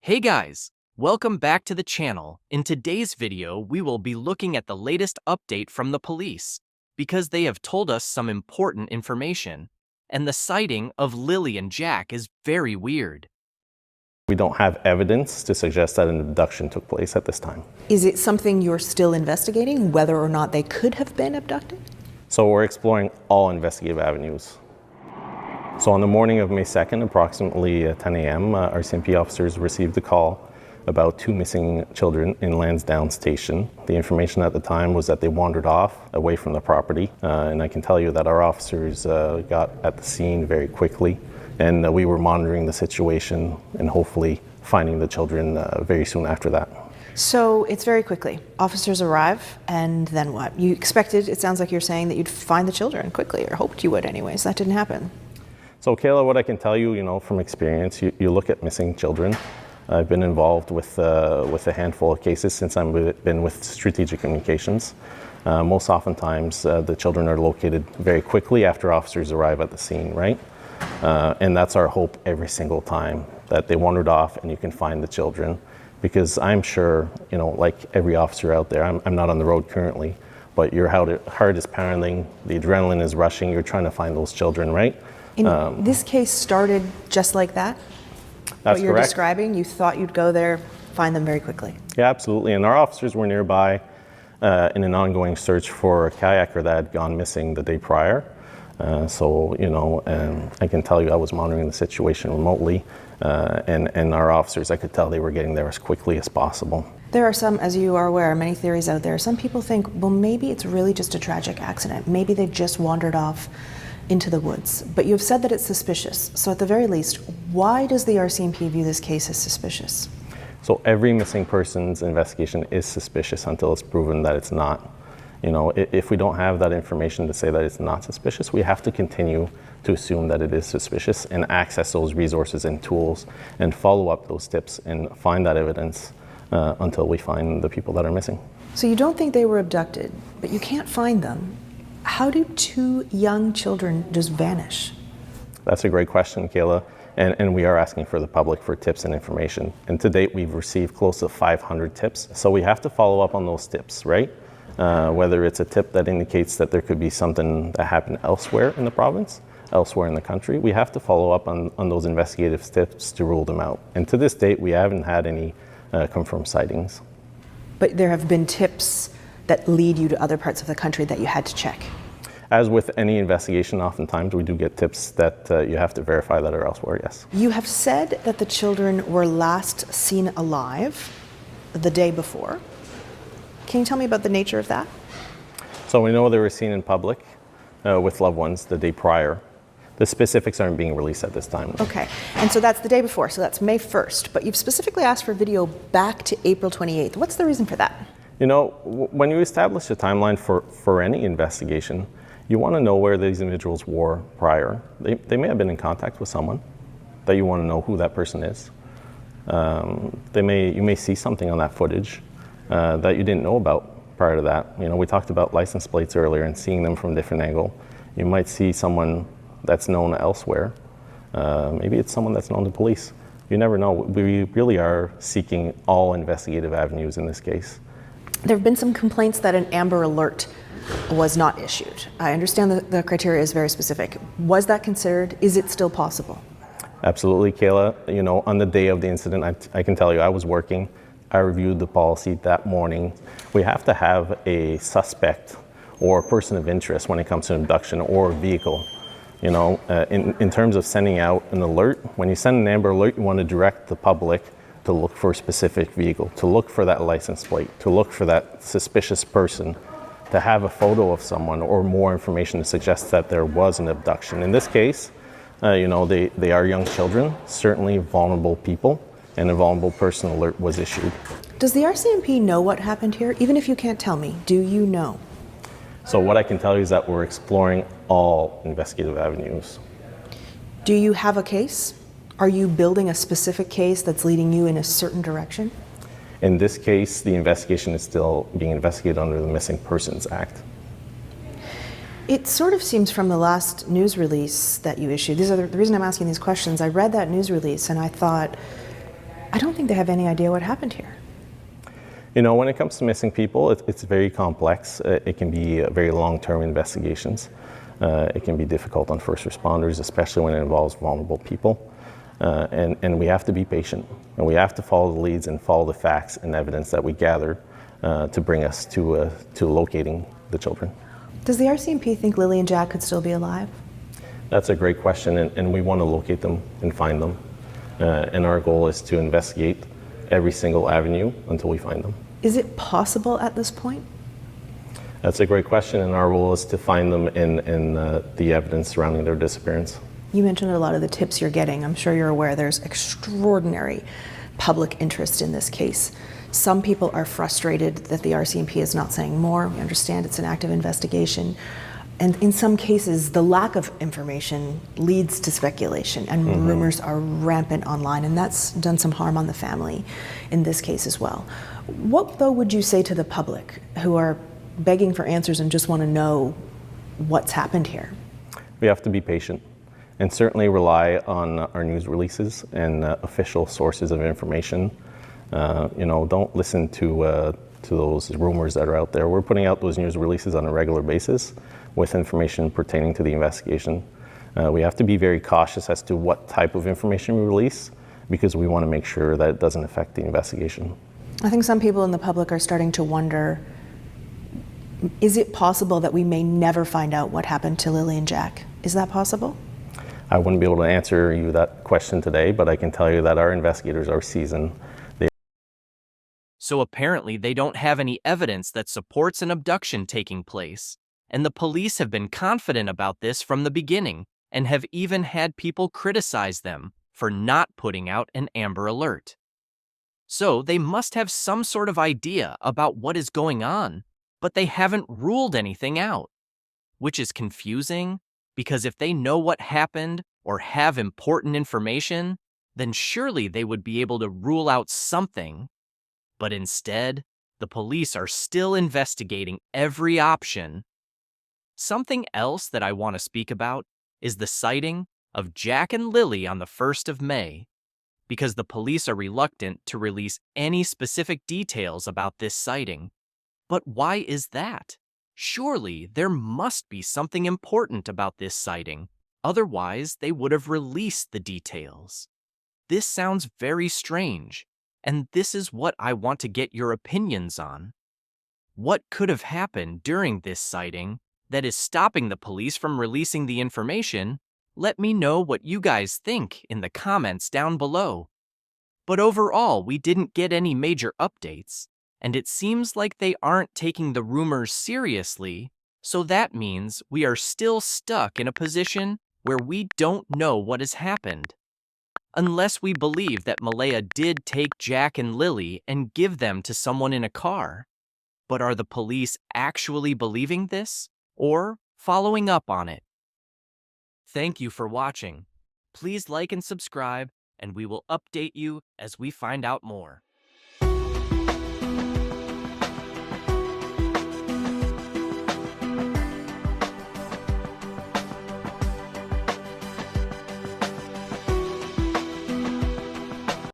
Hey guys, welcome back to the channel. In today's video, we will be looking at the latest update from the police because they have told us some important information, and the sighting of Lily and Jack is very weird. We don't have evidence to suggest that an abduction took place at this time. Is it something you're still investigating, whether or not they could have been abducted? So we're exploring all investigative avenues. So on the morning of May 2nd, approximately 10 a.m., our CMP officers received a call about two missing children in Lansdowne Station. The information at the time was that they wandered off away from the property, and I can tell you that our officers got at the scene very quickly, and we were monitoring the situation and hopefully finding the children very soon after that. So it's very quickly. Officers arrive, and then what? You expected, it sounds like you're saying, that you'd find the children quickly, or hoped you would anyways. That didn't happen. So Kayla, what I can tell you, from experience, you look at missing children. I've been involved with a handful of cases since I've been with Strategic Communications. Most oftentimes, the children are located very quickly after officers arrive at the scene, right? And that's our hope every single time, that they wandered off and you can find the children. Because I'm sure, like every officer out there, I'm not on the road currently, but your heart is pounding, the adrenaline is rushing, you're trying to find those children, right? This case started just like that? That's what you're correct. Describing, you thought you'd go there, find them very quickly? Yeah, absolutely. And our officers were nearby in an ongoing search for a kayaker that had gone missing the day prior. I can tell you I was monitoring the situation remotely, and our officers, I could tell they were getting there as quickly as possible. There are some, as you are aware, many theories out there. Some people think, well, maybe it's really just a tragic accident. Maybe they just wandered off into the woods. But you've said that it's suspicious. So at the very least, why does the RCMP view this case as suspicious? So every missing persons investigation is suspicious until it's proven that it's not. If we don't have that information to say that it's not suspicious, we have to continue to assume that it is suspicious and access those resources and tools and follow up those tips and find that evidence until we find the people that are missing. So you don't think they were abducted, but you can't find them. How do two young children just vanish? That's a great question, Kayla. And we are asking for the public for tips and information. And to date, we've received close to 500 tips. So we have to follow up on those tips, right? Whether it's a tip that indicates that there could be something that happened elsewhere in the province, elsewhere in the country, we have to follow up on those investigative tips to rule them out. And to this date, we haven't had any confirmed sightings. But there have been tips that lead you to other parts of the country that you had to check? As with any investigation, oftentimes we do get tips that you have to verify that are elsewhere, yes. You have said that the children were last seen alive the day before. Can you tell me about the nature of that? So we know they were seen in public with loved ones the day prior. The specifics aren't being released at this time. Okay, and so that's the day before, so that's May 1st, but you've specifically asked for video back to April 28th. What's the reason for that? When you establish a timeline for any investigation, you want to know where these individuals were prior. They may have been in contact with someone that you want to know who that person is. You may see something on that footage that you didn't know about prior to that. We talked about license plates earlier and seeing them from a different angle. You might see someone that's known elsewhere. Maybe it's someone that's known to police. You never know. We really are seeking all investigative avenues in this case. There have been some complaints that an Amber Alert was not issued. I understand that the criteria is very specific. Was that considered? Is it still possible? Absolutely, Kayla. On the day of the incident, I can tell you I was working. I reviewed the policy that morning. We have to have a suspect or a person of interest when it comes to an abduction or a vehicle. In terms of sending out an alert, when you send an Amber Alert, you want to direct the public to look for a specific vehicle, to look for that license plate, to look for that suspicious person, to have a photo of someone or more information to suggest that there was an abduction. In this case, they are young children, certainly vulnerable people, and a vulnerable person alert was issued. Does the RCMP know what happened here? Even if you can't tell me, do you know? So what I can tell you is that we're exploring all investigative avenues. Do you have a case? Are you building a specific case that's leading you in a certain direction? In this case, the investigation is still being investigated under the Missing Persons Act. It sort of seems from the last news release that you issued, the reason I'm asking these questions, I read that news release and I thought, I don't think they have any idea what happened here. You know, when it comes to missing people, it's very complex. It can be very long-term investigations. It can be difficult on first responders, especially when it involves vulnerable people. And we have to be patient, and we have to follow the leads and follow the facts and evidence that we gather to bring us to locating the children. Does the RCMP think Lily and Jack could still be alive? That's a great question, and we want to locate them and find them. And our goal is to investigate every single avenue until we find them. Is it possible at this point? That's a great question, and our role is to find them in the evidence surrounding their disappearance. You mentioned a lot of the tips you're getting. I'm sure you're aware there's extraordinary public interest in this case. Some people are frustrated that the RCMP is not saying more. We understand it's an active investigation. And in some cases, the lack of information leads to speculation, and rumors are rampant online, and that's done some harm on the family in this case as well. What, though, would you say to the public who are begging for answers and just want to know what's happened here? We have to be patient and certainly rely on our news releases and official sources of information. Don't listen to those rumors that are out there. We're putting out those news releases on a regular basis with information pertaining to the investigation. We have to be very cautious as to what type of information we release, because we want to make sure that it doesn't affect the investigation. I think some people in the public are starting to wonder, is it possible that we may never find out what happened to Lily and Jack? Is that possible? I wouldn't be able to answer you that question today, but I can tell you that our investigators are seasoned. So apparently they don't have any evidence that supports an abduction taking place, and the police have been confident about this from the beginning and have even had people criticize them for not putting out an Amber Alert. So they must have some sort of idea about what is going on, but they haven't ruled anything out, which is confusing, because if they know what happened or have important information, then surely they would be able to rule out something. But instead, the police are still investigating every option. Something else that I want to speak about is the sighting of Jack and Lily on the 1st of May, because the police are reluctant to release any specific details about this sighting. But why is that? Surely there must be something important about this sighting, otherwise they would have released the details. This sounds very strange, and this is what I want to get your opinions on. What could have happened during this sighting that is stopping the police from releasing the information? Let me know what you guys think in the comments down below. But overall, we didn't get any major updates, and it seems like they aren't taking the rumors seriously, so that means we are still stuck in a position where we don't know what has happened. Unless we believe that Malaya did take Jack and Lily and give them to someone in a car. But are the police actually believing this, or following up on it? Thank you for watching. Please like and subscribe, and we will update you as we find out more.